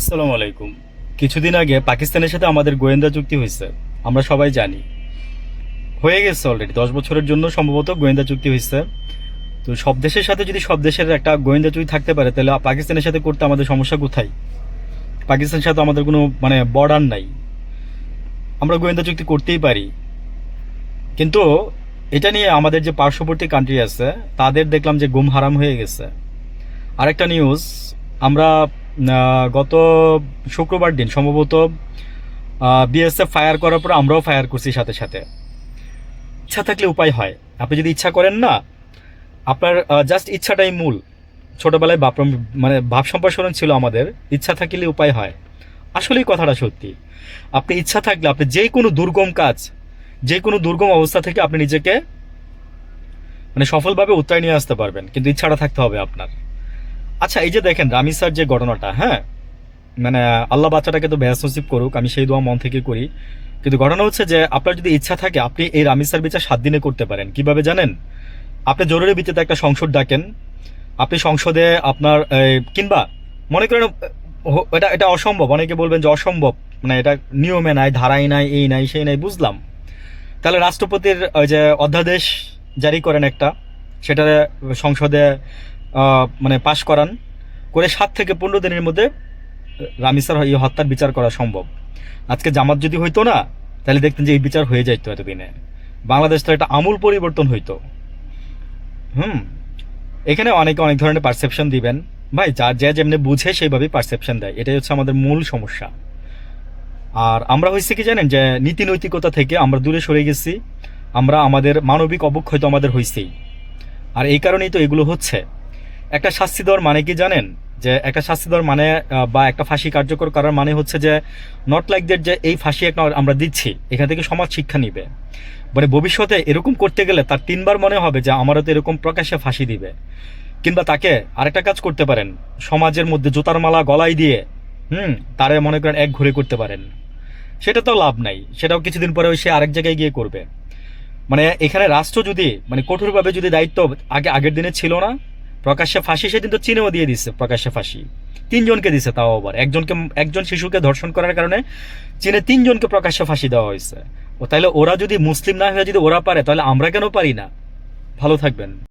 আসসালামু আলাইকুম। কিছুদিন আগে পাকিস্তানের সাথে আমাদের গোয়েন্দা চুক্তি হয়েছে, আমরা সবাই জানি। হয়ে গেছে অলরেডি 10 বছরের জন্য সম্ভবত গোয়েন্দা চুক্তি হয়েছে। তো সব দেশের সাথে যদি সব দেশের একটা গোয়েন্দা চুক্তি থাকতে পারে, তাহলে পাকিস্তানের সাথে করতে আমাদের সমস্যা কোথায়? পাকিস্তানের সাথে আমাদের কোনো বর্ডার নাই, আমরা গোয়েন্দা চুক্তি করতেই পারি। কিন্তু এটা নিয়ে আমাদের যে পার্শ্ববর্তী কান্ট্রি আছে, তাদের দেখলাম যে গুম হারাম হয়ে গেছে। আরেকটা নিউজ, আমরা গত শুক্রবার দিন সম্ভবত বিএসএফ ফায়ার করার পর আমরাও ফায়ার করছি সাথে সাথে। ইচ্ছা থাকলে উপায় হয়। আপনি যদি ইচ্ছা করেন না, আপনার জাস্ট ইচ্ছাটাই মূল। ছোটবেলায় ভাব সম্প্রসারণ ছিল আমাদের, ইচ্ছা থাকলে উপায় হয়। আসলেই কথাটা সত্যি। আপনি ইচ্ছা থাকলে আপনি যে কোনো দুর্গম কাজ, যে কোনো দুর্গম অবস্থা থেকে আপনি নিজেকে সফলভাবে উত্তরায় নিয়ে আসতে পারবেন, কিন্তু ইচ্ছাটা থাকতে হবে আপনার। আচ্ছা, এই যে দেখেন রামিসার যে ঘটনাটা, হ্যাঁ, মানে আল্লাহ বাচ্চাটাকে তো বেহেস নসিব করুক, আমি সেই দোয়া মন থেকে করি। কিন্তু ঘটনা হচ্ছে যে আপনার যদি ইচ্ছা থাকে, আপনি এই রামিসার বিচার 7 দিনে করতে পারেন। কিভাবে জানেন? আপনি জরুরি ভিত্তিতে একটা সংসদ ডাকেন। আপনি সংসদে আপনার কিংবা মনে করেন এটা এটা অসম্ভব, অনেকে বলবেন যে অসম্ভব, এটা নিয়মে নাই, ধারাই নাই, এই নাই সেই নাই, বুঝলাম। তাহলে রাষ্ট্রপতির ওই যে অধ্যাদেশ জারি করেন একটা, সেটা সংসদে পাশ করান, করে 7 থেকে 15 দিনের মধ্যে রামিসার এই হত্যার বিচার করা সম্ভব। আজকে জামাত যদি হইতো না, তাহলে দেখতেন যে এই বিচার হয়ে যাইতো এতদিনে। বাংলাদেশ তো একটা আমূল পরিবর্তন হইতো। হুম। এখানে অনেকে অনেক ধরনের পারসেপশন দিবেন। ভাই, যার যে যেমনি বুঝে সেইভাবেই পারসেপশন দেয়, এটাই হচ্ছে আমাদের মূল সমস্যা। আর আমরা হয়েছে কি জানেন, যে নীতি নৈতিকতা থেকে আমরা দূরে সরে গেছি। আমরা আমাদের মানবিক অবক্ষয় তো আমাদের হয়েছেই। আর এই কারণেই তো এগুলো হচ্ছে। একটা শাস্তি দেওয়ার মানে কি জানেন? যে একটা শাস্তি দেওয়ার মানে বা একটা ফাঁসি কার্যকর করার মানে হচ্ছে যে নট লাইক দ্যাট, যে এই ফাঁসি একটা আমরা দিচ্ছি, এখান থেকে সমাজ শিক্ষা নিবে। ভবিষ্যতে এরকম করতে গেলে তার 3বার মনে হবে যে আমারও তো এরকম প্রকাশ্যে ফাঁসি দিবে। কিংবা তাকে আরেকটা কাজ করতে পারেন, সমাজের মধ্যে জুতার মালা গলায় দিয়ে তারে মনে করেন এক ঘুরে করতে পারেন। সেটা তো লাভ নাই, সেটাও কিছুদিন পরে সে আরেক জায়গায় গিয়ে করবে। এখানে রাষ্ট্র যদি কঠোরভাবে যদি দায়িত্ব আগের দিনে ছিল না, প্রকাশ্যে ফাঁসি সেদিন তো চীনেও দিয়ে দিচ্ছে প্রকাশ্যে ফাঁসি। 3জনকে দিছে, তাও আবার একজন শিশুকে ধর্ষণ করার কারণে চীনে 3জনকে প্রকাশ্যে ফাঁসি দেওয়া হয়েছে। ও তাইলে ওরা যদি মুসলিম না হয়ে যদি ওরা পারে, তাহলে আমরা কেন পারি না? ভালো থাকবেন।